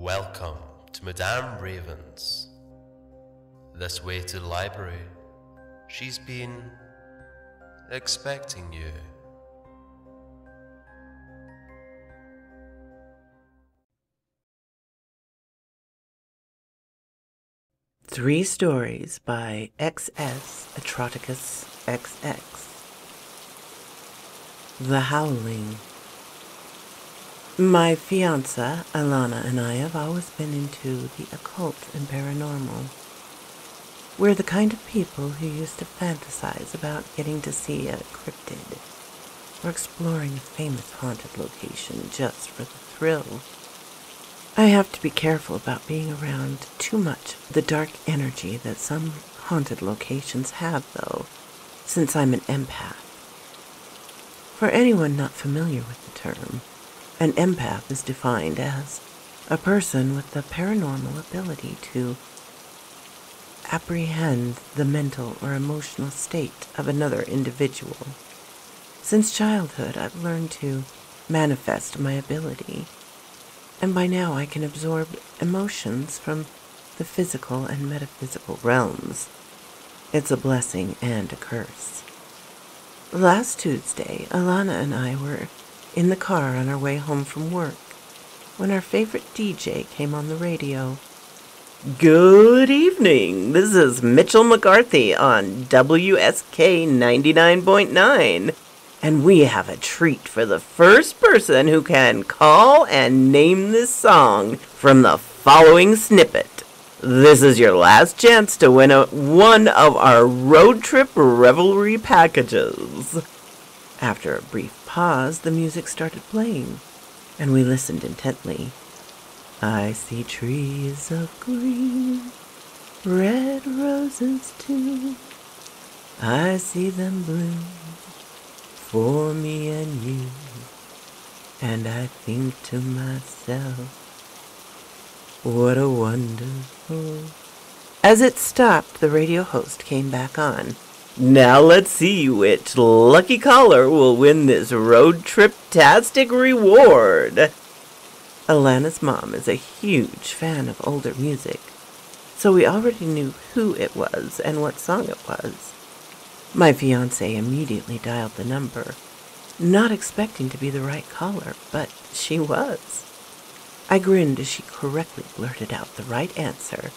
Welcome to Madame Raven's. This way to the library. She's been expecting you. Three stories by XS Atroticus XX. The Howling. My fiancé, Alana, and I have always been into the occult and paranormal. We're the kind of people who used to fantasize about getting to see a cryptid or exploring a famous haunted location just for the thrill. I have to be careful about being around too much of the dark energy that some haunted locations have, though, since I'm an empath. For anyone not familiar with the term, an empath is defined as a person with the paranormal ability to apprehend the mental or emotional state of another individual. Since childhood, I've learned to manifest my ability, and by now I can absorb emotions from the physical and metaphysical realms. It's a blessing and a curse. Last Tuesday, Alana and I were in the car on our way home from work when our favorite DJ came on the radio. Good evening, this is Mitchell McCarthy on WSK 99.9, and we have a treat for the first person who can call and name this song from the following snippet. This is your last chance to win one of our road trip revelry packages. After a brief pause, the music started playing, and we listened intently. I see trees of green, red roses too. I see them bloom for me and you, and I think to myself, what a wonderful... As it stopped, the radio host came back on. Now let's see which lucky caller will win this road trip-tastic reward. Alana's mom is a huge fan of older music, so we already knew who it was and what song it was. My fiancé immediately dialed the number, not expecting to be the right caller, but she was. I grinned as she correctly blurted out the right answer,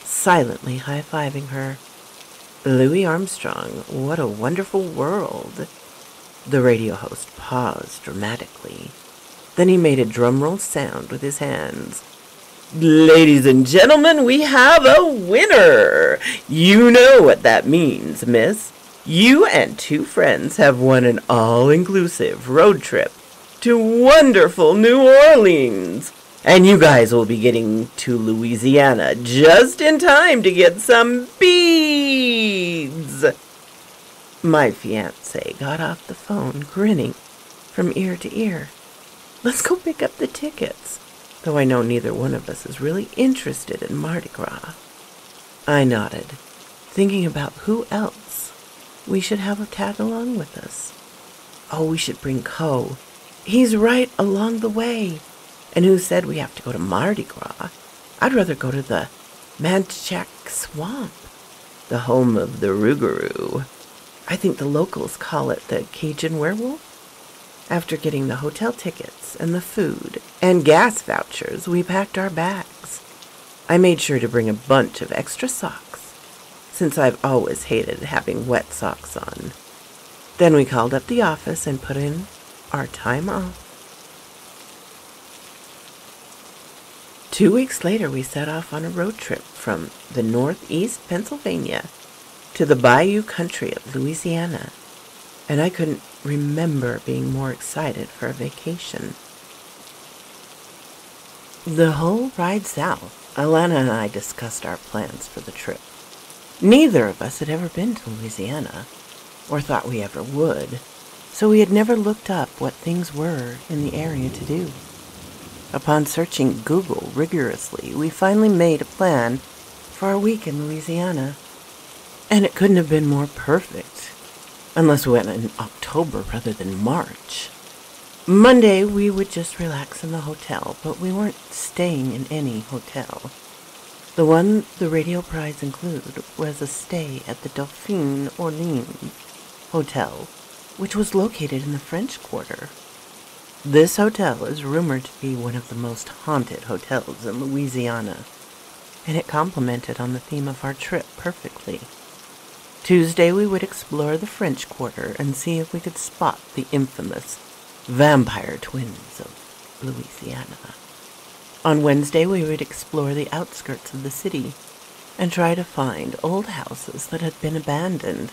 silently high-fiving her. Louis Armstrong, What a Wonderful World. The radio host paused dramatically. Then he made a drumroll sound with his hands. Ladies and gentlemen, we have a winner! You know what that means, miss. You and two friends have won an all-inclusive road trip to wonderful New Orleans. And you guys will be getting to Louisiana just in time to get some beads. My fiancé got off the phone, grinning from ear to ear. Let's go pick up the tickets, though I know neither one of us is really interested in Mardi Gras. I nodded, thinking about who else we should have tag along with us. Oh, we should bring Co. He's right along the way. And who said we have to go to Mardi Gras? I'd rather go to the Manchac Swamp, the home of the Rougarou. I think the locals call it the Cajun Werewolf. After getting the hotel tickets and the food and gas vouchers, we packed our bags. I made sure to bring a bunch of extra socks, since I've always hated having wet socks on. Then we called up the office and put in our time off. 2 weeks later, we set off on a road trip from the northeast Pennsylvania to the bayou country of Louisiana, and I couldn't remember being more excited for a vacation. The whole ride south, Alana and I discussed our plans for the trip. Neither of us had ever been to Louisiana, or thought we ever would, so we had never looked up what things were in the area to do. Upon searching Google rigorously, we finally made a plan for our week in Louisiana. And it couldn't have been more perfect, unless we went in October rather than March. Monday, we would just relax in the hotel, but we weren't staying in any hotel. The one the radio prize included was a stay at the Dauphine Orleans Hotel, which was located in the French Quarter. This hotel is rumored to be one of the most haunted hotels in Louisiana, and it complemented on the theme of our trip perfectly. Tuesday, we would explore the French Quarter and see if we could spot the infamous vampire twins of Louisiana. On Wednesday, we would explore the outskirts of the city and try to find old houses that had been abandoned,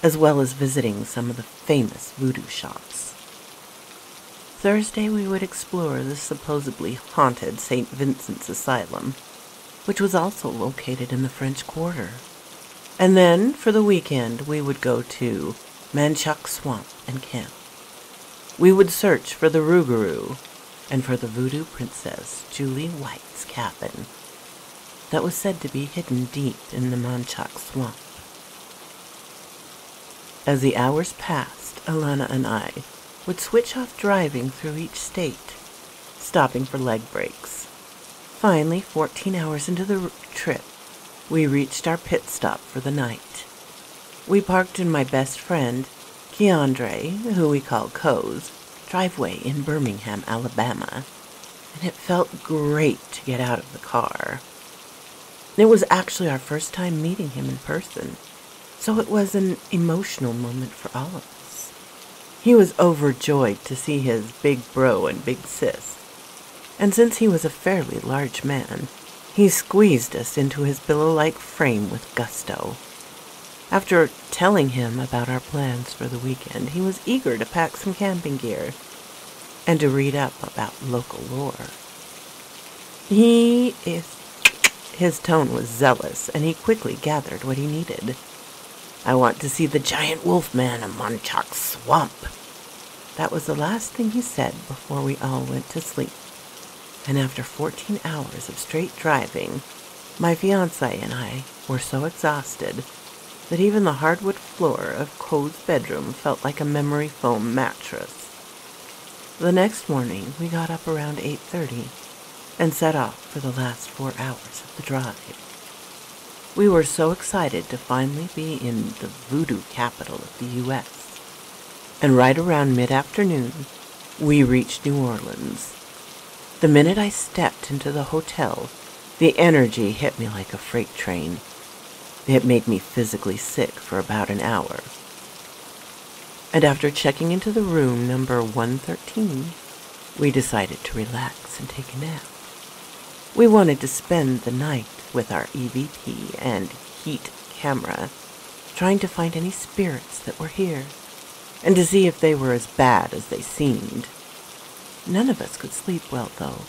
as well as visiting some of the famous voodoo shops. Thursday, we would explore the supposedly haunted St. Vincent's Asylum, which was also located in the French Quarter. And then, for the weekend, we would go to Manchac Swamp and camp. We would search for the Rougarou and for the voodoo princess Julie White's cabin that was said to be hidden deep in the Manchac Swamp. As the hours passed, Alana and I would switch off driving through each state, stopping for leg breaks. Finally, 14 hours into the trip, we reached our pit stop for the night. We parked in my best friend, Keandre, who we call Co's, driveway in Birmingham, Alabama, and it felt great to get out of the car. It was actually our first time meeting him in person, so it was an emotional moment for all of us. He was overjoyed to see his big bro and big sis, and since he was a fairly large man, he squeezed us into his billow-like frame with gusto. After telling him about our plans for the weekend, he was eager to pack some camping gear and to read up about local lore. His tone was zealous, and he quickly gathered what he needed. "I want to see the giant wolf man of Manchac Swamp." That was the last thing he said before we all went to sleep. And after 14 hours of straight driving, my fiancé and I were so exhausted that even the hardwood floor of Co's bedroom felt like a memory foam mattress. The next morning, we got up around 8:30 and set off for the last 4 hours of the drive. We were so excited to finally be in the voodoo capital of the U.S. And right around mid-afternoon, we reached New Orleans. The minute I stepped into the hotel, the energy hit me like a freight train. It made me physically sick for about an hour. And after checking into the room number 113, we decided to relax and take a nap. We wanted to spend the night with our EVP and heat camera, trying to find any spirits that were here, and to see if they were as bad as they seemed. None of us could sleep well, though.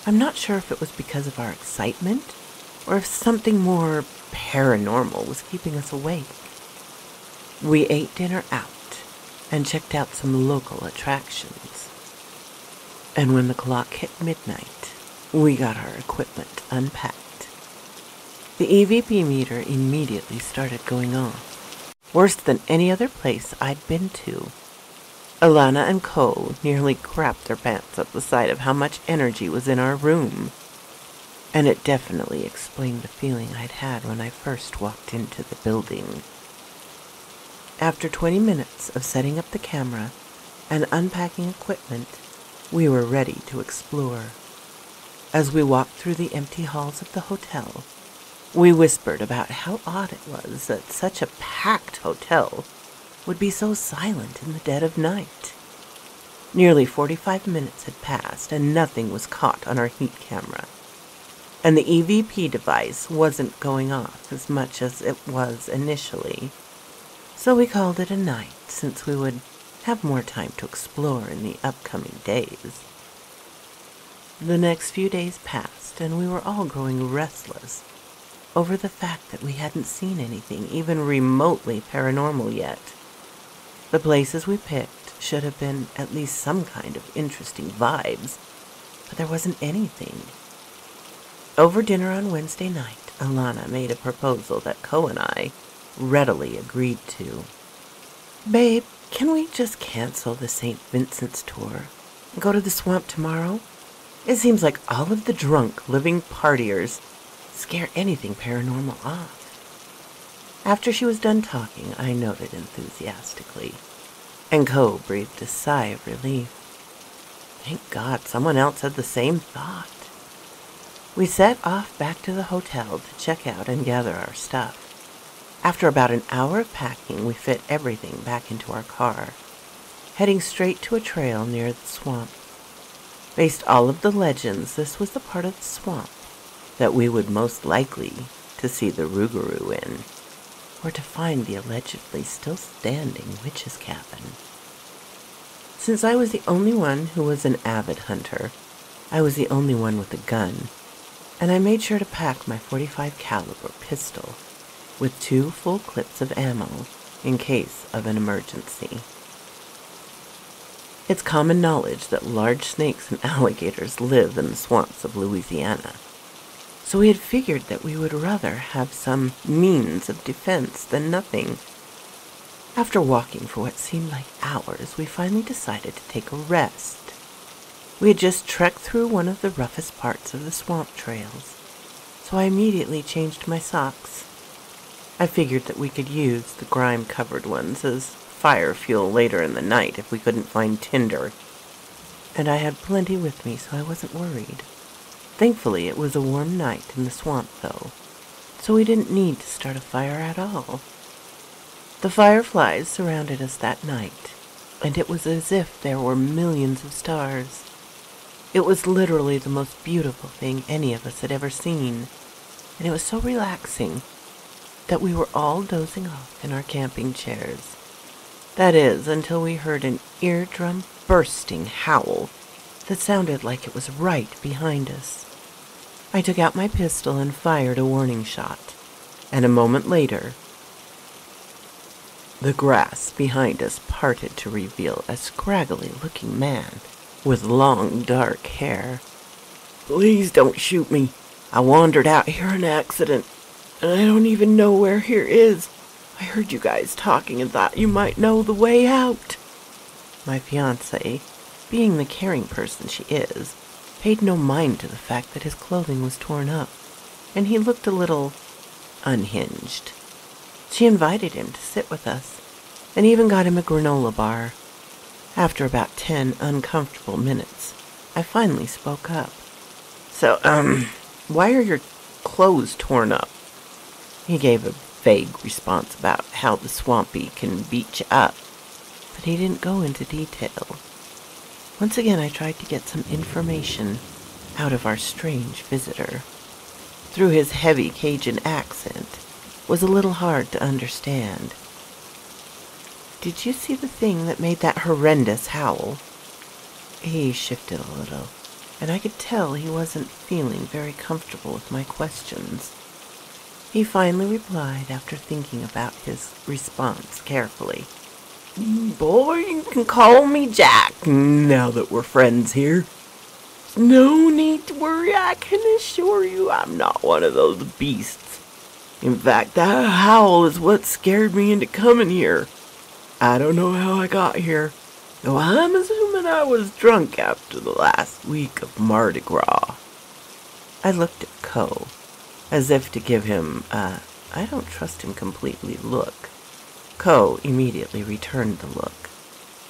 I'm not sure if it was because of our excitement, or if something more paranormal was keeping us awake. We ate dinner out and checked out some local attractions. And when the clock hit midnight, we got our equipment unpacked. The EVP meter immediately started going off, worse than any other place I'd been to. Alana and Co. nearly crapped their pants at the sight of how much energy was in our room. And it definitely explained the feeling I'd had when I first walked into the building. After 20 minutes of setting up the camera and unpacking equipment, we were ready to explore. As we walked through the empty halls of the hotel, we whispered about how odd it was that such a packed hotel would be so silent in the dead of night. Nearly 45 minutes had passed and nothing was caught on our heat camera. And the EVP device wasn't going off as much as it was initially. So we called it a night, since we would have more time to explore in the upcoming days. The next few days passed, and we were all growing restless over the fact that we hadn't seen anything even remotely paranormal yet. The places we picked should have been at least some kind of interesting vibes, but there wasn't anything. Over dinner on Wednesday night, Alana made a proposal that Co and I readily agreed to. "Babe, Can we just cancel the St. Vincent's tour and go to the swamp tomorrow? It seems like all of the drunk, living partiers scare anything paranormal off. After she was done talking, I nodded enthusiastically, and Co breathed a sigh of relief. Thank God someone else had the same thought. We set off back to the hotel to check out and gather our stuff. After about an hour of packing, we fit everything back into our car, heading straight to a trail near the swamp. Based all of the legends, this was the part of the swamp that we would most likely to see the Rougarou in, or to find the allegedly still standing witch's cabin. Since I was the only one who was an avid hunter, I was the only one with a gun, and I made sure to pack my .45 caliber pistol with 2 full clips of ammo in case of an emergency. It's common knowledge that large snakes and alligators live in the swamps of Louisiana, so we had figured that we would rather have some means of defense than nothing. After walking for what seemed like hours, we finally decided to take a rest. We had just trekked through one of the roughest parts of the swamp trails, so I immediately changed my socks. I figured that we could use the grime-covered ones as fire fuel later in the night if we couldn't find tinder, and I had plenty with me, so I wasn't worried. Thankfully, it was a warm night in the swamp, though, so we didn't need to start a fire at all. The fireflies surrounded us that night, and it was as if there were millions of stars. It was literally the most beautiful thing any of us had ever seen, and it was so relaxing that we were all dozing off in our camping chairs. That is, until we heard an eardrum-bursting howl that sounded like it was right behind us. I took out my pistol and fired a warning shot, and a moment later, the grass behind us parted to reveal a scraggly-looking man with long, dark hair. "Please don't shoot me. I wandered out here on accident, and I don't even know where here is. I heard you guys talking and thought you might know the way out." My fiancé, being the caring person she is, paid no mind to the fact that his clothing was torn up, and he looked a little unhinged. She invited him to sit with us, and even got him a granola bar. After about 10 uncomfortable minutes, I finally spoke up. "So, why are your clothes torn up?" He gave a vague response about how the swampy can beat you up, but he didn't go into detail. Once again, I tried to get some information out of our strange visitor. Through his heavy Cajun accent, it was a little hard to understand. "Did you see the thing that made that horrendous howl?" He shifted a little, and I could tell he wasn't feeling very comfortable with my questions. He finally replied after thinking about his response carefully. "Boy, you can call me Jack, now that we're friends here. No need to worry, I can assure you I'm not one of those beasts. In fact, that howl is what scared me into coming here. I don't know how I got here, though I'm assuming I was drunk after the last week of Mardi Gras." I looked at Co, as if to give him a "I don't trust him completely" look. Co immediately returned the look,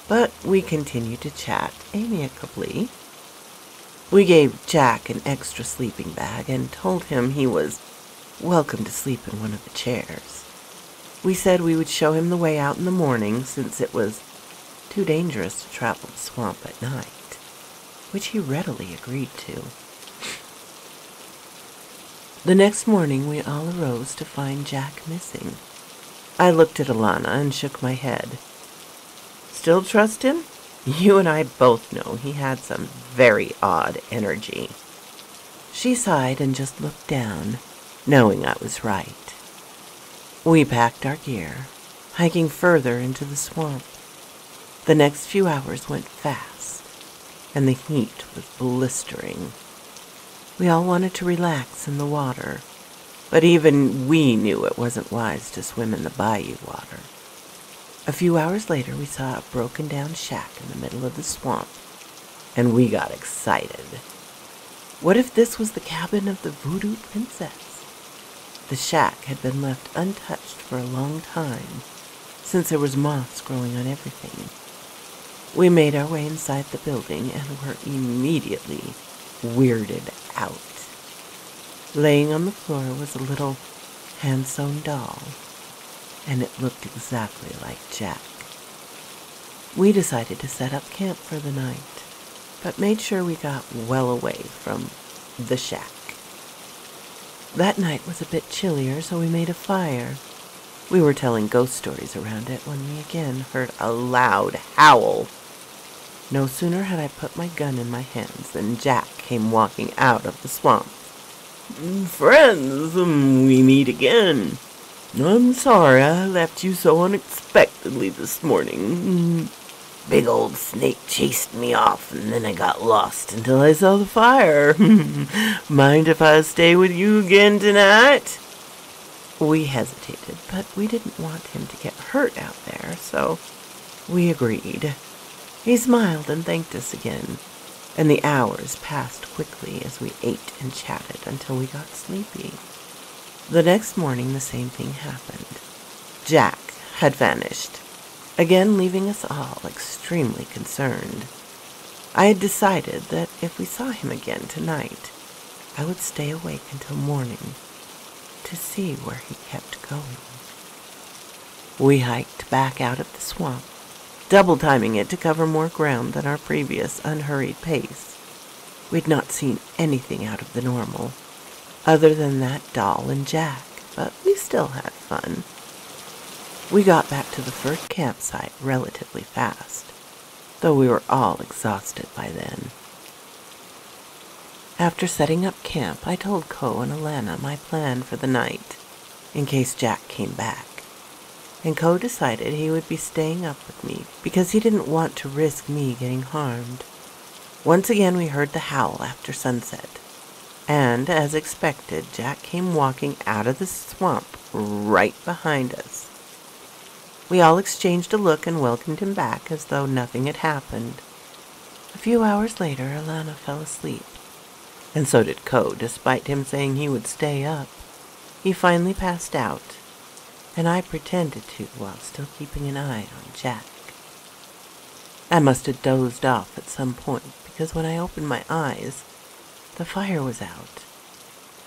but we continued to chat amicably. We gave Jack an extra sleeping bag and told him he was welcome to sleep in one of the chairs. We said we would show him the way out in the morning since it was too dangerous to travel the swamp at night, which he readily agreed to. The next morning we all arose to find Jack missing. I looked at Alana and shook my head. "Still trust him? You and I both know he had some very odd energy." She sighed and just looked down, knowing I was right. We packed our gear, hiking further into the swamp. The next few hours went fast, and the heat was blistering. We all wanted to relax in the water, but even we knew it wasn't wise to swim in the bayou water. A few hours later, we saw a broken-down shack in the middle of the swamp, and we got excited. What if this was the cabin of the voodoo princess? The shack had been left untouched for a long time, since there was moss growing on everything. We made our way inside the building and were immediately weirded out. Laying on the floor was a little hand-sewn doll, and it looked exactly like Jack. We decided to set up camp for the night, but made sure we got well away from the shack. That night was a bit chillier, so we made a fire. We were telling ghost stories around it when we again heard a loud howl. No sooner had I put my gun in my hands than Jack came walking out of the swamp. "Friends, we meet again. I'm sorry I left you so unexpectedly this morning. Big old snake chased me off, and then I got lost until I saw the fire. Mind if I stay with you again tonight?" We hesitated, but we didn't want him to get hurt out there, so we agreed. He smiled and thanked us again, and the hours passed quickly as we ate and chatted until we got sleepy. The next morning, the same thing happened. Jack had vanished, again leaving us all extremely concerned. I had decided that if we saw him again tonight, I would stay awake until morning to see where he kept going. We hiked back out of the swamp, double timing it to cover more ground than our previous unhurried pace. We'd not seen anything out of the normal, other than that doll and Jack, but we still had fun. We got back to the first campsite relatively fast, though we were all exhausted by then. After setting up camp, I told Ko and Alana my plan for the night, in case Jack came back. And Ko decided he would be staying up with me because he didn't want to risk me getting harmed. Once again we heard the howl after sunset, and, as expected, Jack came walking out of the swamp right behind us. We all exchanged a look and welcomed him back as though nothing had happened. A few hours later, Alana fell asleep, and so did Ko, despite him saying he would stay up. He finally passed out, and I pretended to while still keeping an eye on Jack. I must have dozed off at some point, because when I opened my eyes, the fire was out,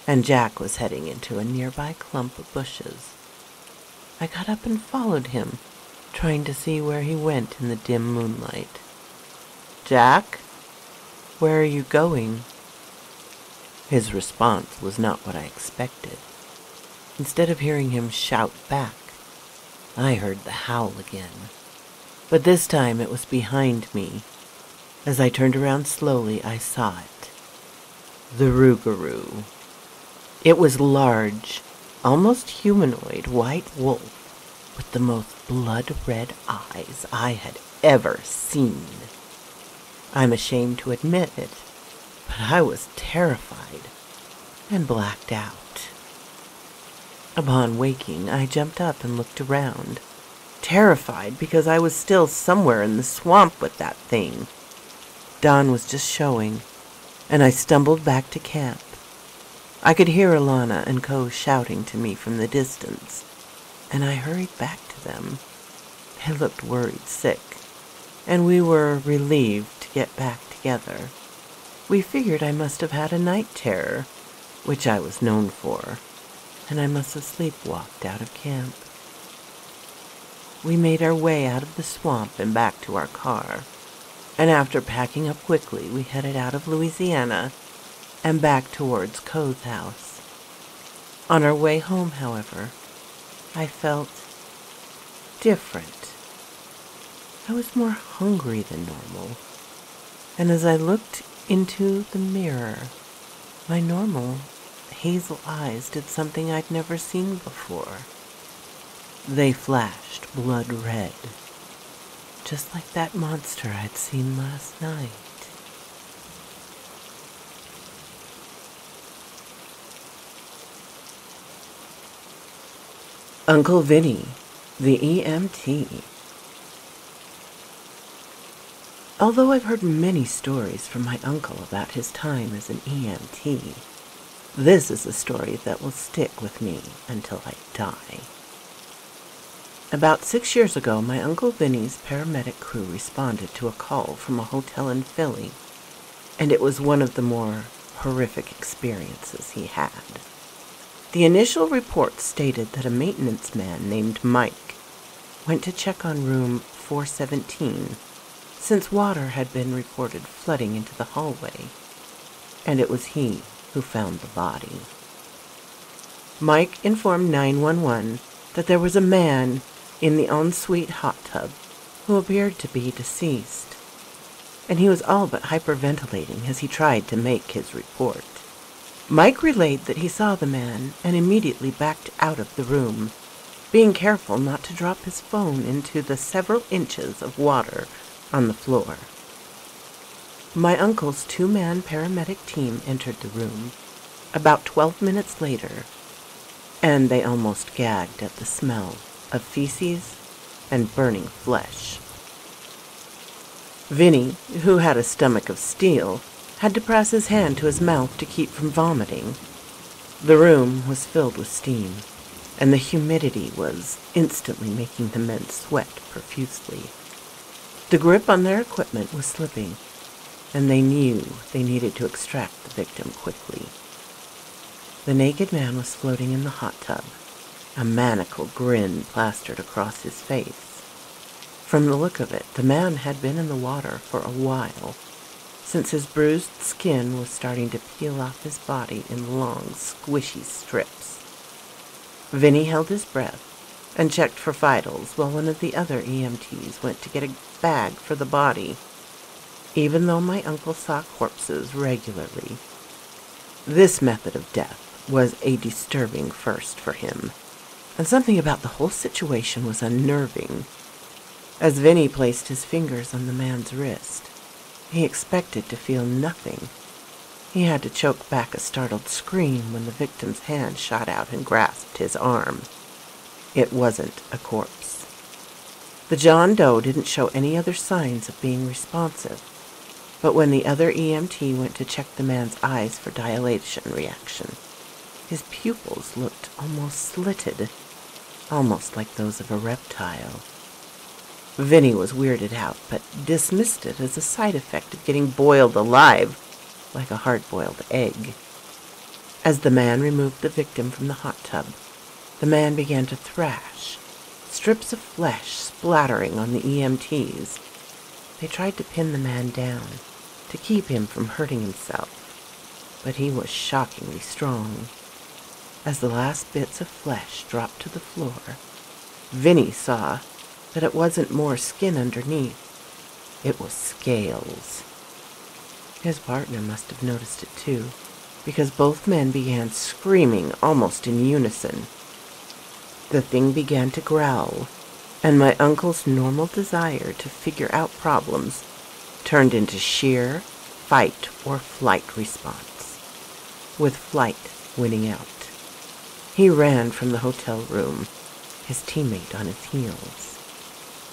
and Jack was heading into a nearby clump of bushes. I got up and followed him, trying to see where he went in the dim moonlight. "Jack, where are you going?" His response was not what I expected. Instead of hearing him shout back, I heard the howl again. But this time it was behind me. As I turned around slowly, I saw it. The Rougarou. It was large, almost humanoid white wolf with the most blood-red eyes I had ever seen. I'm ashamed to admit it, but I was terrified and blacked out. Upon waking, I jumped up and looked around, terrified because I was still somewhere in the swamp with that thing. Dawn was just showing, and I stumbled back to camp. I could hear Alana and Ko shouting to me from the distance, and I hurried back to them. They looked worried sick, and we were relieved to get back together. We figured I must have had a night terror, which I was known for, and I must have sleepwalked out of camp. We made our way out of the swamp and back to our car, and after packing up quickly, we headed out of Louisiana and back towards Ko's house. On our way home, however, I felt different. I was more hungry than normal, and as I looked into the mirror, my normal hazel eyes did something I'd never seen before. They flashed blood red, just like that monster I'd seen last night. Uncle Vinny, the EMT, Although I've heard many stories from my uncle about his time as an EMT, this is a story that will stick with me until I die. About 6 years ago, my Uncle Vinny's paramedic crew responded to a call from a hotel in Philly, and it was one of the more horrific experiences he had. The initial report stated that a maintenance man named Mike went to check on room 417 since water had been reported flooding into the hallway, and it was he who found the body. Mike informed 911 that there was a man in the ensuite hot tub who appeared to be deceased, and he was all but hyperventilating as he tried to make his report. Mike relayed that he saw the man and immediately backed out of the room, being careful not to drop his phone into the several inches of water on the floor. My uncle's 2-man paramedic team entered the room about 12 minutes later, and they almost gagged at the smell of feces and burning flesh. Vinny, who had a stomach of steel, had to press his hand to his mouth to keep from vomiting. The room was filled with steam, and the humidity was instantly making the men sweat profusely. The grip on their equipment was slipping, and they knew they needed to extract the victim quickly. The naked man was floating in the hot tub, a manacled grin plastered across his face. From the look of it, the man had been in the water for a while, since his bruised skin was starting to peel off his body in long, squishy strips. Vinny held his breath and checked for vitals while one of the other EMTs went to get a bag for the body, even though my uncle saw corpses regularly. This method of death was a disturbing first for him, and something about the whole situation was unnerving. As Vinny placed his fingers on the man's wrist, he expected to feel nothing. He had to choke back a startled scream when the victim's hand shot out and grasped his arm. It wasn't a corpse. The John Doe didn't show any other signs of being responsive, but when the other EMT went to check the man's eyes for dilation reaction, his pupils looked almost slitted, almost like those of a reptile. Vinny was weirded out, but dismissed it as a side effect of getting boiled alive, like a hard-boiled egg. As the man removed the victim from the hot tub, the man began to thrash, strips of flesh splattering on the EMTs. They tried to pin the man down, to keep him from hurting himself, but he was shockingly strong. As the last bits of flesh dropped to the floor, Vinny saw that it wasn't more skin underneath. It was scales. His partner must have noticed it too, because both men began screaming almost in unison. The thing began to growl, and my uncle's normal desire to figure out problems turned into sheer fight or flight response, with flight winning out. He ran from the hotel room, his teammate on his heels.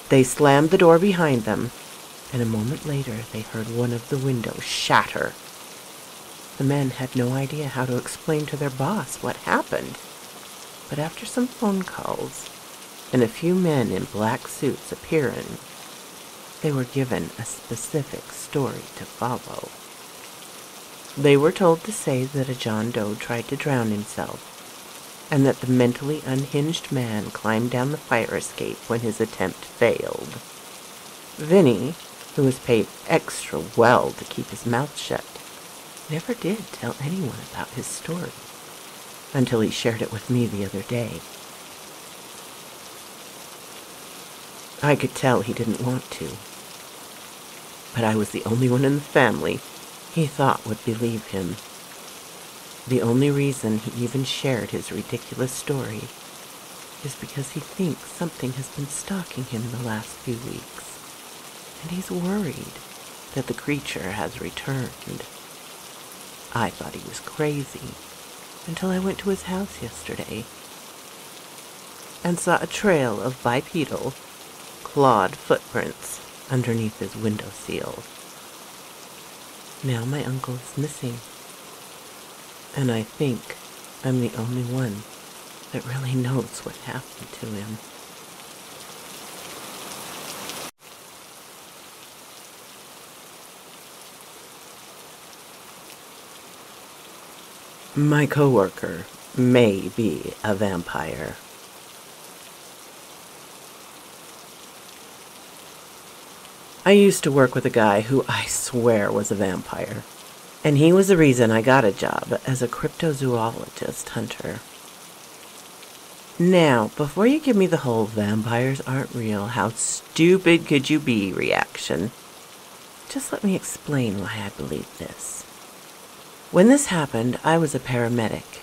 They slammed the door behind them, and a moment later they heard one of the windows shatter. The men had no idea how to explain to their boss what happened, but after some phone calls and a few men in black suits appearing, they were given a specific story to follow. They were told to say that a John Doe tried to drown himself, and that the mentally unhinged man climbed down the fire escape when his attempt failed. Vinny, who was paid extra well to keep his mouth shut, never did tell anyone about his story, until he shared it with me the other day. I could tell he didn't want to, but I was the only one in the family he thought would believe him. The only reason he even shared his ridiculous story is because he thinks something has been stalking him the last few weeks, and he's worried that the creature has returned. I thought he was crazy until I went to his house yesterday and saw a trail of bipedal, clawed footprints underneath his windowsill. Now my uncle is missing, and I think I'm the only one that really knows what happened to him. My coworker may be a vampire. I used to work with a guy who I swear was a vampire, and he was the reason I got a job as a cryptozoologist hunter. Now, before you give me the whole vampires aren't real, how stupid could you be reaction, just let me explain why I believe this. When this happened, I was a paramedic,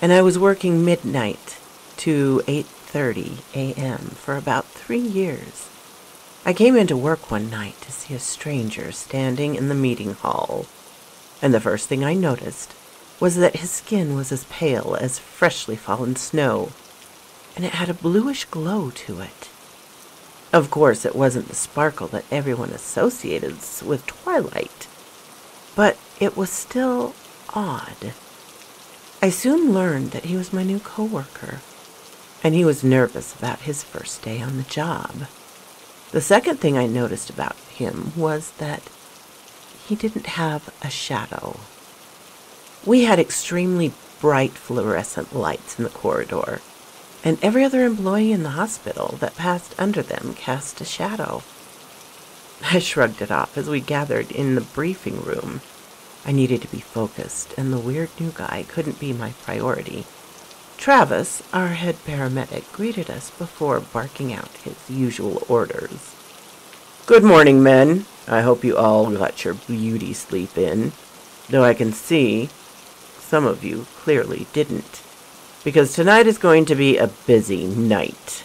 and I was working midnight to 8:30 a.m. for about 3 years. I came into work one night to see a stranger standing in the meeting hall, and the first thing I noticed was that his skin was as pale as freshly fallen snow, and it had a bluish glow to it. Of course, it wasn't the sparkle that everyone associates with twilight, but it was still odd. I soon learned that he was my new coworker, and he was nervous about his first day on the job. The second thing I noticed about him was that he didn't have a shadow. We had extremely bright fluorescent lights in the corridor, and every other employee in the hospital that passed under them cast a shadow. I shrugged it off as we gathered in the briefing room. I needed to be focused, and the weird new guy couldn't be my priority. Travis, our head paramedic, greeted us before barking out his usual orders. "Good morning, men. I hope you all got your beauty sleep in, though I can see some of you clearly didn't, because tonight is going to be a busy night.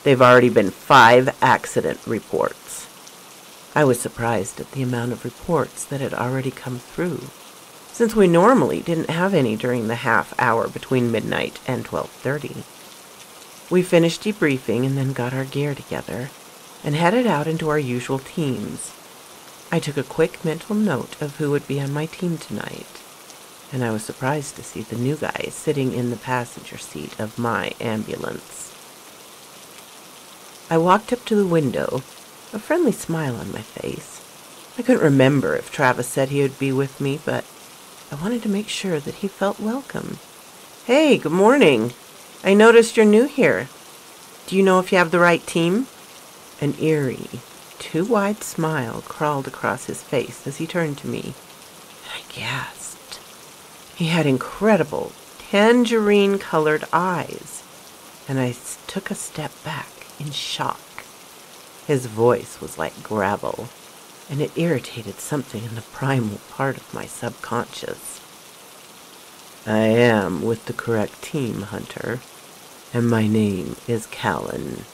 There've already been 5 accident reports." I was surprised at the amount of reports that had already come through, since we normally didn't have any during the half hour between midnight and 12:30. We finished debriefing and then got our gear together and headed out into our usual teams. I took a quick mental note of who would be on my team tonight, and I was surprised to see the new guy sitting in the passenger seat of my ambulance. I walked up to the window, a friendly smile on my face. I couldn't remember if Travis said he would be with me, but I wanted to make sure that he felt welcome. "Hey, good morning. I noticed you're new here. Do you know if you have the right team?" An eerie, too wide smile crawled across his face as he turned to me. I gasped. He had incredible, tangerine-colored eyes, and I took a step back in shock. His voice was like gravel, and it irritated something in the primal part of my subconscious. "I am with the correct team, Hunter, and my name is Callan."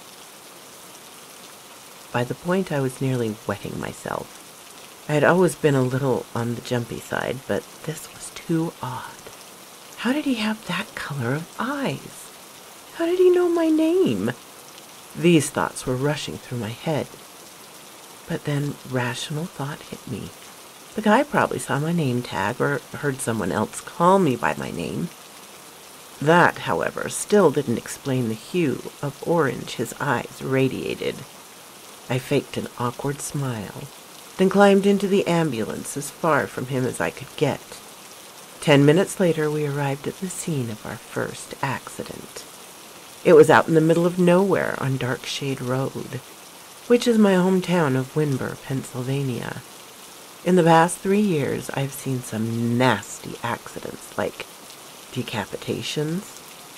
By the point I was nearly wetting myself. I had always been a little on the jumpy side, but this was too odd. How did he have that color of eyes? How did he know my name? These thoughts were rushing through my head. But then rational thought hit me. The guy probably saw my name tag or heard someone else call me by my name. That, however, still didn't explain the hue of orange his eyes radiated. I faked an awkward smile, then climbed into the ambulance as far from him as I could get. 10 minutes later, we arrived at the scene of our first accident. It was out in the middle of nowhere on Darkshade Road, which is my hometown of Winburn, Pennsylvania. In the past 3 years, I've seen some nasty accidents like decapitations,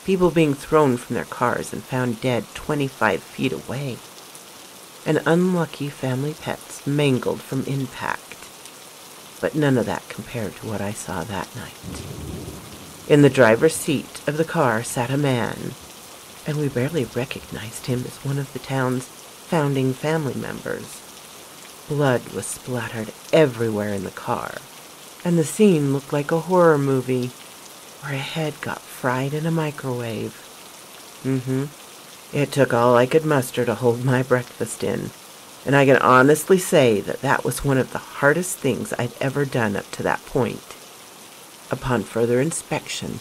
people being thrown from their cars and found dead 25 feet away, and unlucky family pets mangled from impact. But none of that compared to what I saw that night. In the driver's seat of the car sat a man, and we barely recognized him as one of the town's founding family members. Blood was splattered everywhere in the car, and the scene looked like a horror movie where a head got fried in a microwave. It took all I could muster to hold my breakfast in, and I can honestly say that that was one of the hardest things I'd ever done up to that point. Upon further inspection,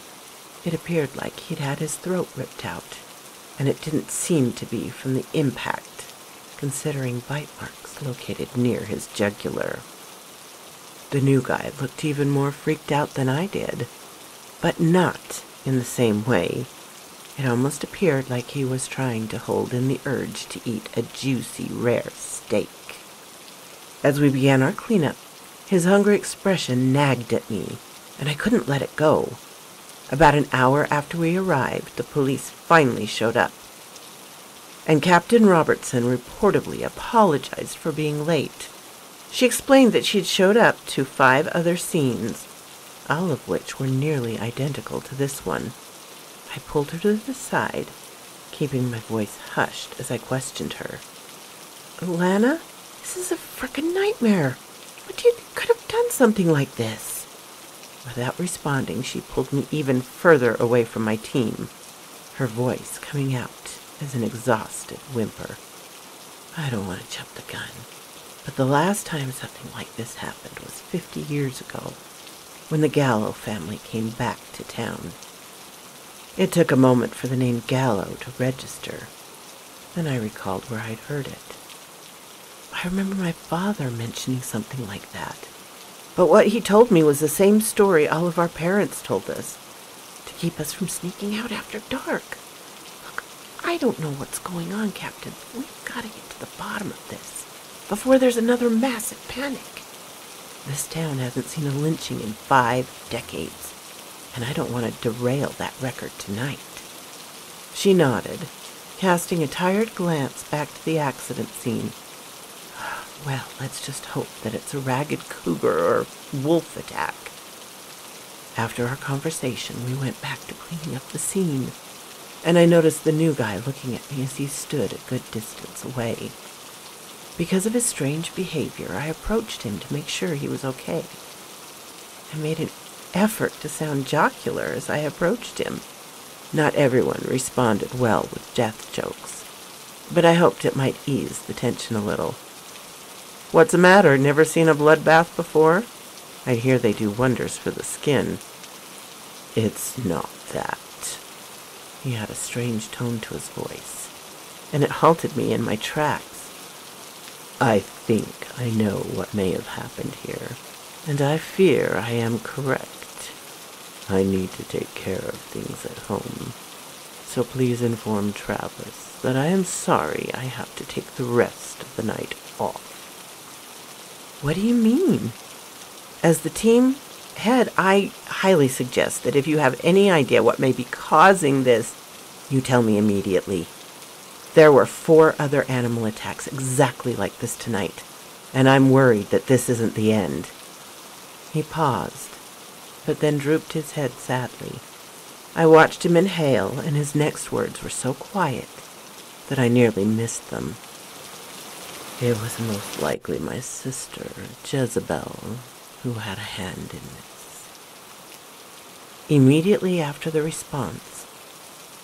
it appeared like he'd had his throat ripped out, and it didn't seem to be from the impact, considering bite marks located near his jugular. The new guy looked even more freaked out than I did, but not in the same way. It almost appeared like he was trying to hold in the urge to eat a juicy, rare steak. As we began our cleanup, his hungry expression nagged at me, and I couldn't let it go. About an hour after we arrived, the police finally showed up, and Captain Robertson reportedly apologized for being late. She explained that she'd showed up to 5 other scenes, all of which were nearly identical to this one. I pulled her to the side, keeping my voice hushed as I questioned her. "Lana, this is a frickin' nightmare. What do you could have done something like this?" Without responding, she pulled me even further away from my team, her voice coming out as an exhausted whimper. "I don't want to jump the gun, but the last time something like this happened was 50 years ago, when the Gallo family came back to town. It took a moment for the name Gallo to register. Then I recalled where I'd heard it. I remember my father mentioning something like that. But what he told me was the same story all of our parents told us, to keep us from sneaking out after dark. Look, I don't know what's going on, Captain. We've got to get to the bottom of this before there's another massive panic. This town hasn't seen a lynching in 5 decades. And I don't want to derail that record tonight." She nodded, casting a tired glance back to the accident scene. "Well, let's just hope that it's a ragged cougar or wolf attack." After our conversation, we went back to cleaning up the scene, and I noticed the new guy looking at me as he stood a good distance away. Because of his strange behavior, I approached him to make sure he was okay. I made an effort to sound jocular as I approached him. Not everyone responded well with death jokes, but I hoped it might ease the tension a little. "What's the matter? Never seen a bloodbath before? I hear they do wonders for the skin." "It's not that." He had a strange tone to his voice, and it halted me in my tracks. "I think I know what may have happened here, and I fear I am correct. I need to take care of things at home, so please inform Travis that I am sorry I have to take the rest of the night off." "What do you mean?" As the team head, I highly suggest that if you have any idea what may be causing this, you tell me immediately. There were 4 other animal attacks exactly like this tonight, and I'm worried that this isn't the end. He paused, but then drooped his head sadly. I watched him inhale, and his next words were so quiet that I nearly missed them. "It was most likely my sister, Jezebel, who had a hand in this." Immediately after the response,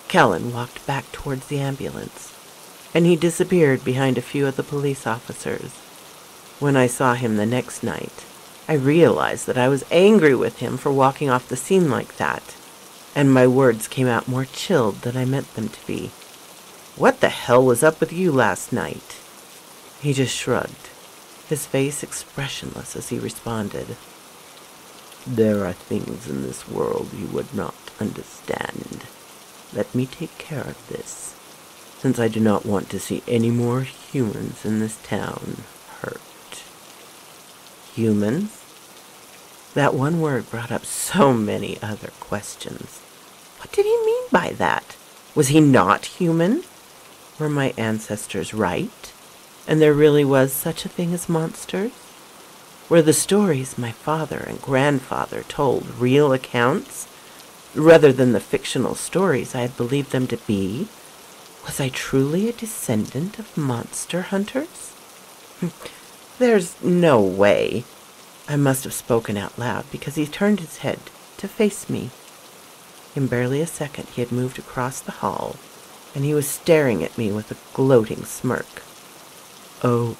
Kellen walked back towards the ambulance, and he disappeared behind a few of the police officers. When I saw him the next night, I realized that I was angry with him for walking off the scene like that, and my words came out more chilled than I meant them to be. "What the hell was up with you last night?" He just shrugged, his face expressionless as he responded. "There are things in this world you would not understand. Let me take care of this, since I do not want to see any more humans in this town hurt." Humans? That one word brought up so many other questions. What did he mean by that? Was he not human? Were my ancestors right? And there really was such a thing as monsters? Were the stories my father and grandfather told real accounts, rather than the fictional stories I had believed them to be? Was I truly a descendant of monster hunters? There's no way. I must have spoken out loud because he turned his head to face me. In barely a second he had moved across the hall, and he was staring at me with a gloating smirk. "Oh,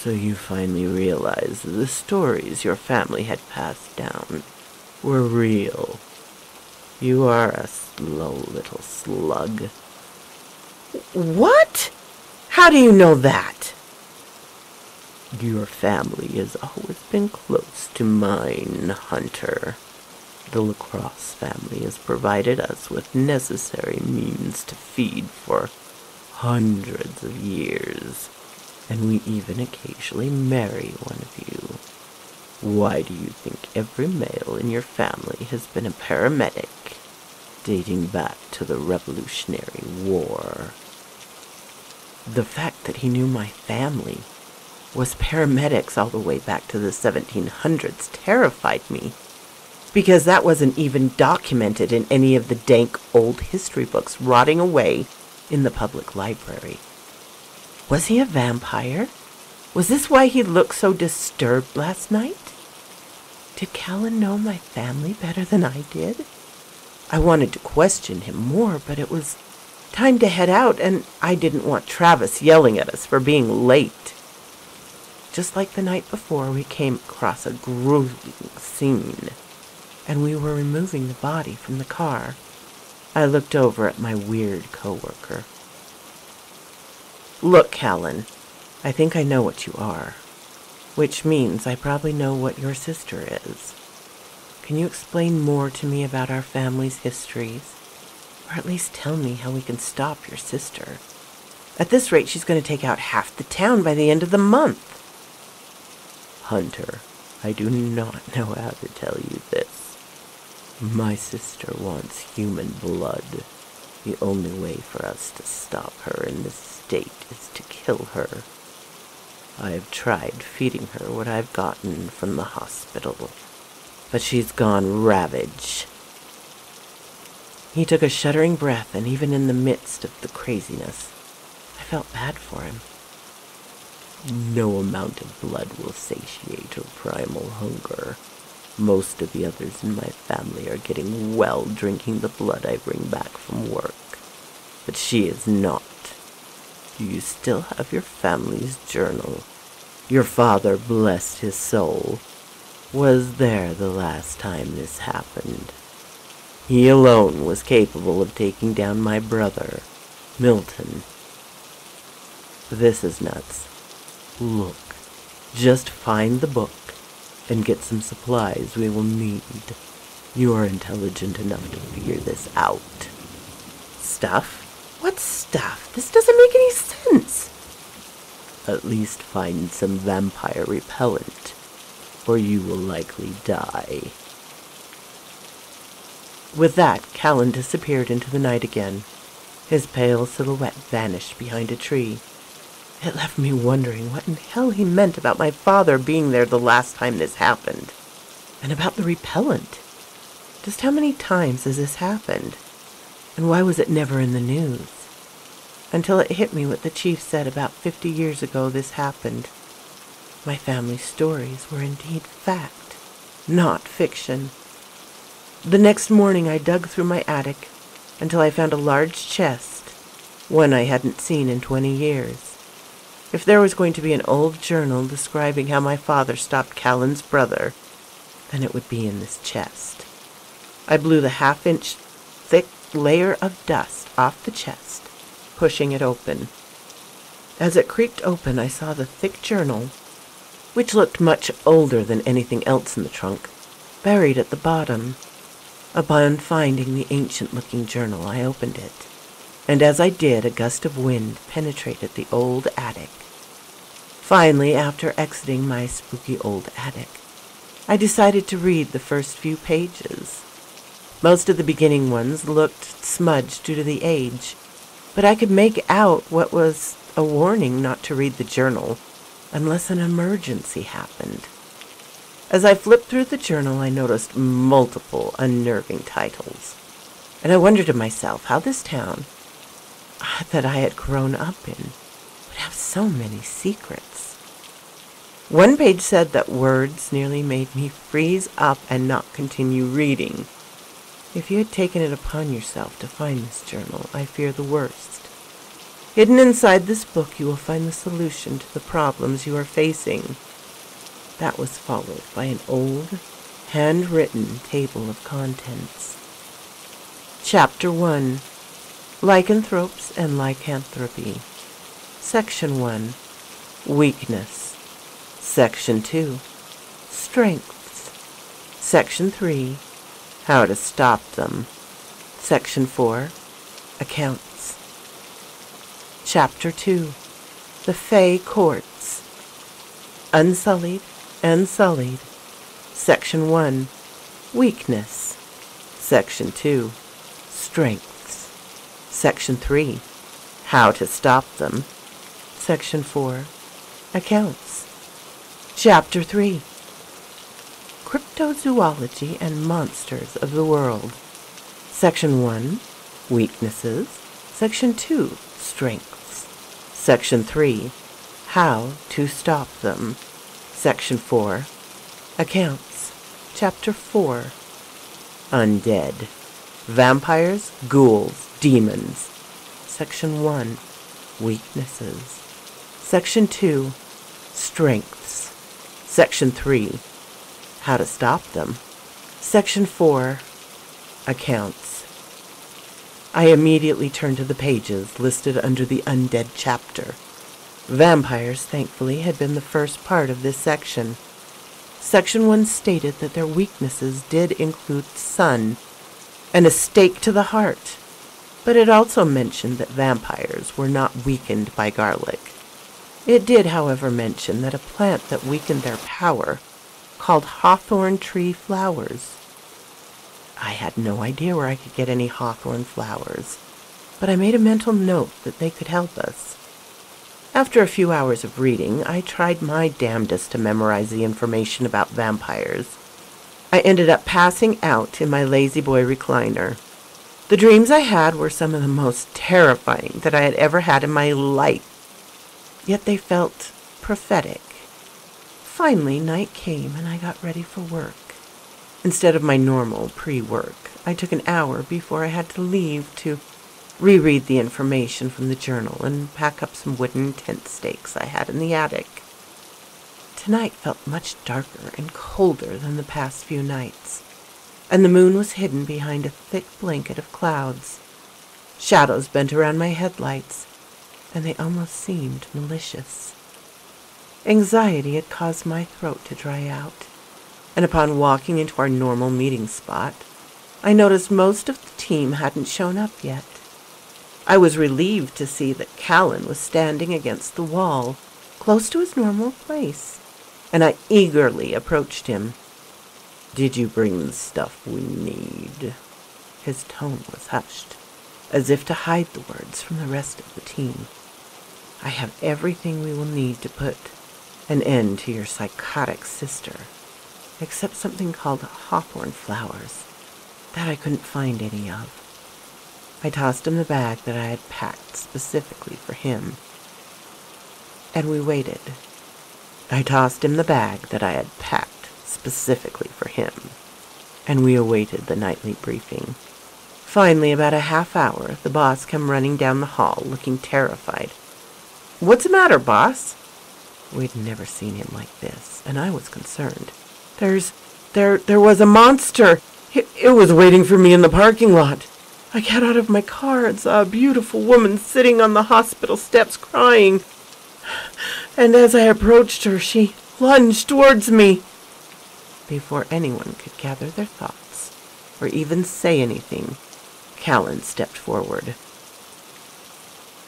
So you finally realized that the stories your family had passed down were real. You are a slow little slug. What? How do you know that? Your family has always been close to mine, Hunter. The LaCrosse family has provided us with necessary means to feed for hundreds of years, and we even occasionally marry one of you. Why do you think every male in your family has been a paramedic, dating back to the Revolutionary War? The fact that he knew my family was paramedics all the way back to the 1700s terrified me, because that wasn't even documented in any of the dank old history books rotting away in the public library. Was he a vampire? Was this why he looked so disturbed last night? Did Callan know my family better than I did? I wanted to question him more, but it was time to head out, and I didn't want Travis yelling at us for being late. Just like the night before, we came across a gruesome scene, and we were removing the body from the car. I looked over at my weird coworker. Look, Callan, I think I know what you are, which means I probably know what your sister is. Can you explain more to me about our family's histories? Or at least tell me how we can stop your sister. At this rate, she's going to take out half the town by the end of the month. Hunter, I do not know how to tell you this. My sister wants human blood. The only way for us to stop her in this state is to kill her. I have tried feeding her what I've gotten from the hospital, but she's gone ravage. He took a shuddering breath, and even in the midst of the craziness, I felt bad for him. No amount of blood will satiate her primal hunger. Most of the others in my family are getting well drinking the blood I bring back from work, but she is not. Do you still have your family's journal? Your father, blessed his soul, was there the last time this happened. He alone was capable of taking down my brother, Milton. This is nuts. Look, just find the book and get some supplies we will need. You are intelligent enough to figure this out. Stuff? What stuff? This doesn't make any sense. At least find some vampire repellent, or you will likely die. With that, Callan disappeared into the night again. His pale silhouette vanished behind a tree. It left me wondering what in hell he meant about my father being there the last time this happened. And about the repellent. Just how many times has this happened? And why was it never in the news? Until it hit me what the chief said about 50 years ago this happened. My family's stories were indeed fact, not fiction. The next morning I dug through my attic until I found a large chest, one I hadn't seen in 20 years. If there was going to be an old journal describing how my father stopped Callan's brother, then it would be in this chest. I blew the half-inch thick layer of dust off the chest, pushing it open. As it creaked open, I saw the thick journal, which looked much older than anything else in the trunk, buried at the bottom. Upon finding the ancient-looking journal, I opened it, and as I did, a gust of wind penetrated the old attic. Finally, after exiting my spooky old attic, I decided to read the first few pages. Most of the beginning ones looked smudged due to the age, but I could make out what was a warning not to read the journal unless an emergency happened. As I flipped through the journal, I noticed multiple unnerving titles, and I wondered to myself how this town that I had grown up in would have so many secrets. One page said that words nearly made me freeze up and not continue reading. If you had taken it upon yourself to find this journal, I fear the worst. Hidden inside this book you will find the solution to the problems you are facing. That was followed by an old, handwritten table of contents. Chapter 1. Lycanthropes and Lycanthropy. Section 1. Weakness. Section 2. Strengths. Section 3. How to stop them. Section 4. Accounts. Chapter 2. The Fey Courts. Unsullied and Sullied. Section 1. Weakness. Section 2. Strengths. Section 3. How to stop them. Section 4. Accounts. Chapter 3. Cryptozoology and Monsters of the World. Section 1. Weaknesses. Section 2. Strengths. Section 3. How to stop them. Section 4. Accounts. Chapter 4. Undead. Vampires, ghouls, demons. Section 1. Weaknesses. Section 2. Strengths. Section 3. How to stop them. Section 4. Accounts. I immediately turned to the pages listed under the undead chapter. Vampires, thankfully, had been the first part of this section. Section 1 stated that their weaknesses did include sun and a stake to the heart, but it also mentioned that vampires were not weakened by garlic. It did, however, mention that a plant that weakened their power, called hawthorn tree flowers. I had no idea where I could get any hawthorn flowers, but I made a mental note that they could help us. After a few hours of reading, I tried my damnedest to memorize the information about vampires. I ended up passing out in my lazy boy recliner. The dreams I had were some of the most terrifying that I had ever had in my life, yet they felt prophetic. Finally, night came and I got ready for work. Instead of my normal pre-work, I took an hour before I had to leave to reread the information from the journal and pack up some wooden tent stakes I had in the attic. Tonight felt much darker and colder than the past few nights, and the moon was hidden behind a thick blanket of clouds. Shadows bent around my headlights, and they almost seemed malicious. Anxiety had caused my throat to dry out, and upon walking into our normal meeting spot, I noticed most of the team hadn't shown up yet. I was relieved to see that Callan was standing against the wall, close to his normal place, and I eagerly approached him. "Did you bring the stuff we need?" His tone was hushed, as if to hide the words from the rest of the team. "I have everything we will need to put an end to your psychotic sister, except something called hawthorn flowers that I couldn't find any of." I tossed him the bag that I had packed specifically for him, and we waited. I tossed him the bag that I had packed specifically for him, and we awaited the nightly briefing. Finally, about a half hour, the boss came running down the hall, looking terrified. "What's the matter, boss?" We'd never seen him like this, and I was concerned. There was a monster. It was waiting for me in the parking lot. I got out of my car and saw a beautiful woman sitting on the hospital steps crying. And as I approached her, she lunged towards me. Before anyone could gather their thoughts or even say anything, Callan stepped forward.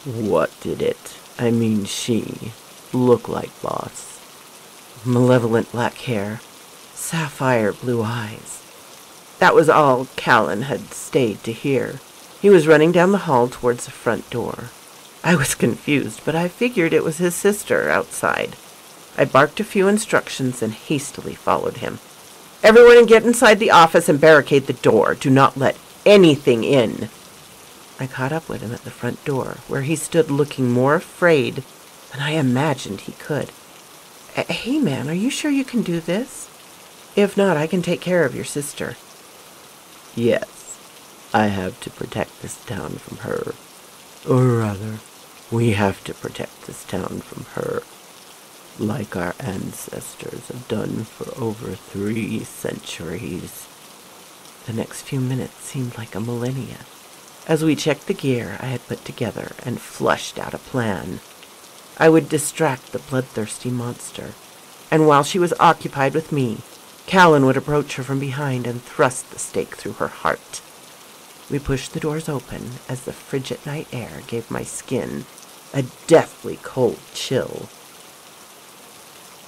"What did she look like, boss?" Malevolent black hair, sapphire blue eyes. That was all Callan had stayed to hear. He was running down the hall towards the front door. I was confused, but I figured it was his sister outside. I barked a few instructions and hastily followed him. "Everyone get inside the office and barricade the door. Do not let anything in." I caught up with him at the front door, where he stood looking more afraid than I imagined he could. "Hey, man, are you sure you can do this? If not, I can take care of your sister." "Yes, I have to protect this town from her. Or rather, We have to protect this town from her, like our ancestors have done for over 3 centuries. The next few minutes seemed like a millennia, as we checked the gear I had put together and flushed out a plan. I would distract the bloodthirsty monster, and while she was occupied with me, Callan would approach her from behind and thrust the stake through her heart. We pushed the doors open as the frigid night air gave my skin a deathly cold chill.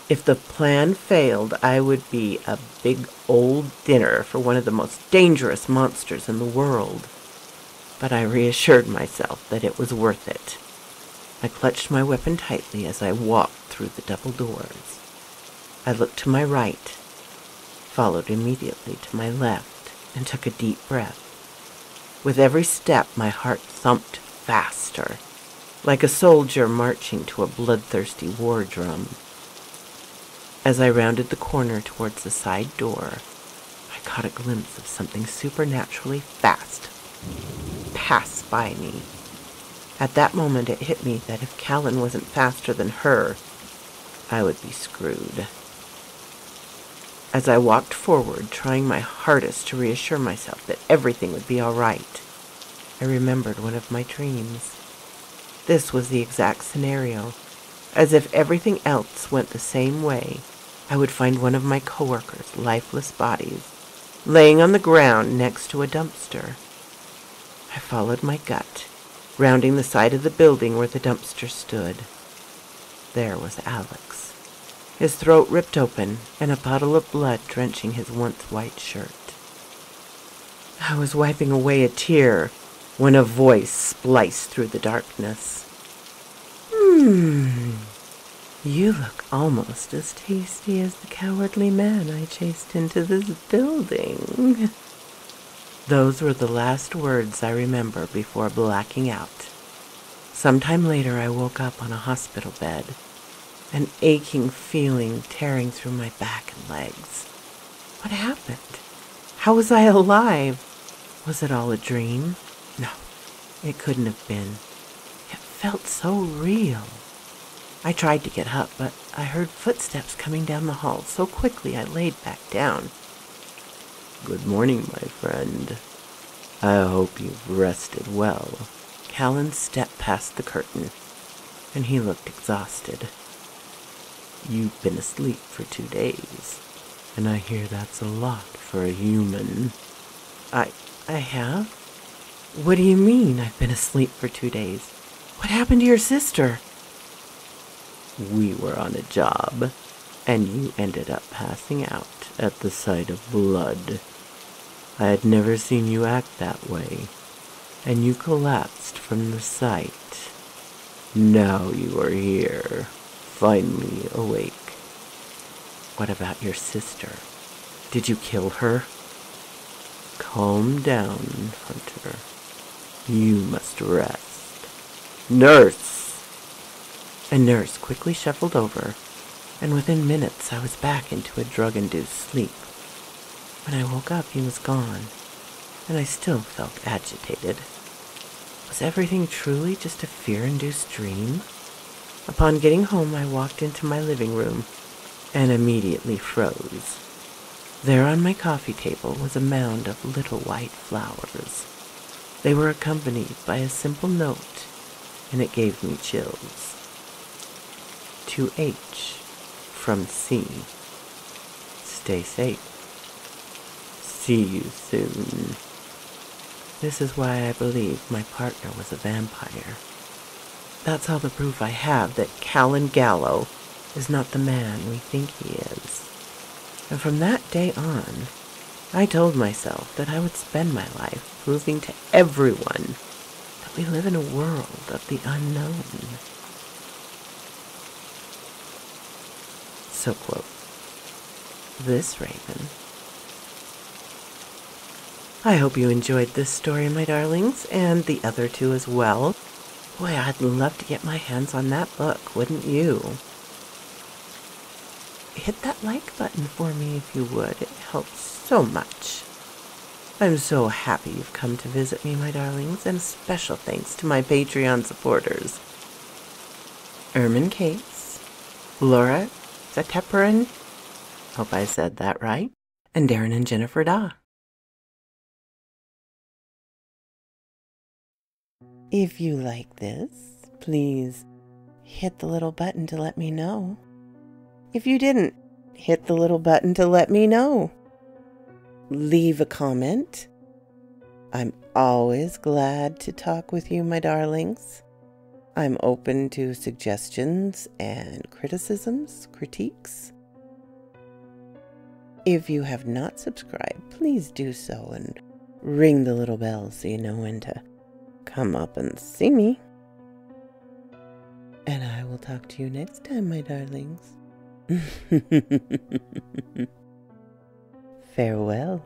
If the plan failed, I would be a big old dinner for one of the most dangerous monsters in the world. But I reassured myself that it was worth it. I clutched my weapon tightly as I walked through the double doors. I looked to my right, followed immediately to my left, and took a deep breath. With every step, my heart thumped faster, like a soldier marching to a bloodthirsty war drum. As I rounded the corner towards the side door, I caught a glimpse of something supernaturally fast pass by me. At that moment, it hit me that if Callan wasn't faster than her, I would be screwed. As I walked forward, trying my hardest to reassure myself that everything would be all right, I remembered one of my dreams. This was the exact scenario. As if everything else went the same way, I would find one of my coworkers' lifeless bodies laying on the ground next to a dumpster. I followed my gut, rounding the side of the building where the dumpster stood. There was Alex, his throat ripped open and a puddle of blood drenching his once white shirt. I was wiping away a tear when a voice spliced through the darkness. You look almost as tasty as the cowardly man I chased into this building. Those were the last words I remember before blacking out. Sometime later, I woke up on a hospital bed, an aching feeling tearing through my back and legs. What happened? How was I alive? Was it all a dream? No, it couldn't have been. It felt so real. I tried to get up, but I heard footsteps coming down the hall so quickly I laid back down. Good morning, my friend. I hope you've rested well. Callan stepped past the curtain, and he looked exhausted. You've been asleep for 2 days, and I hear that's a lot for a human. I have? What do you mean I've been asleep for 2 days? What happened to your sister? We were on a job, and you ended up passing out at the sight of blood. I had never seen you act that way, and you collapsed from the sight. Now you are here, finally awake. What about your sister? Did you kill her? Calm down, Hunter. You must rest. Nurse! A nurse quickly shuffled over, and within minutes I was back into a drug-induced sleep. When I woke up, he was gone, and I still felt agitated. Was everything truly just a fear-induced dream? Upon getting home, I walked into my living room and immediately froze. There on my coffee table was a mound of little white flowers. They were accompanied by a simple note, and it gave me chills. To H, from C. Stay safe. See you soon. This is why I believe my partner was a vampire. That's all the proof I have that Callan Gallo is not the man we think he is. And from that day on, I told myself that I would spend my life proving to everyone that we live in a world of the unknown. So quote, this raven. I hope you enjoyed this story, my darlings, and the other two as well. Boy, I'd love to get my hands on that book, wouldn't you? Hit that like button for me if you would. It helps so much. I'm so happy you've come to visit me, my darlings, and special thanks to my Patreon supporters. Ermin Cates, Laura Zateperin, hope I said that right, and Darren and Jennifer Da. If you like this, please hit the little button to let me know. If you didn't, hit the little button to let me know. Leave a comment. I'm always glad to talk with you, my darlings. I'm open to suggestions and criticisms, critiques. If you have not subscribed, please do so and ring the little bell so you know when to come up and see me. And I will talk to you next time, my darlings. Farewell.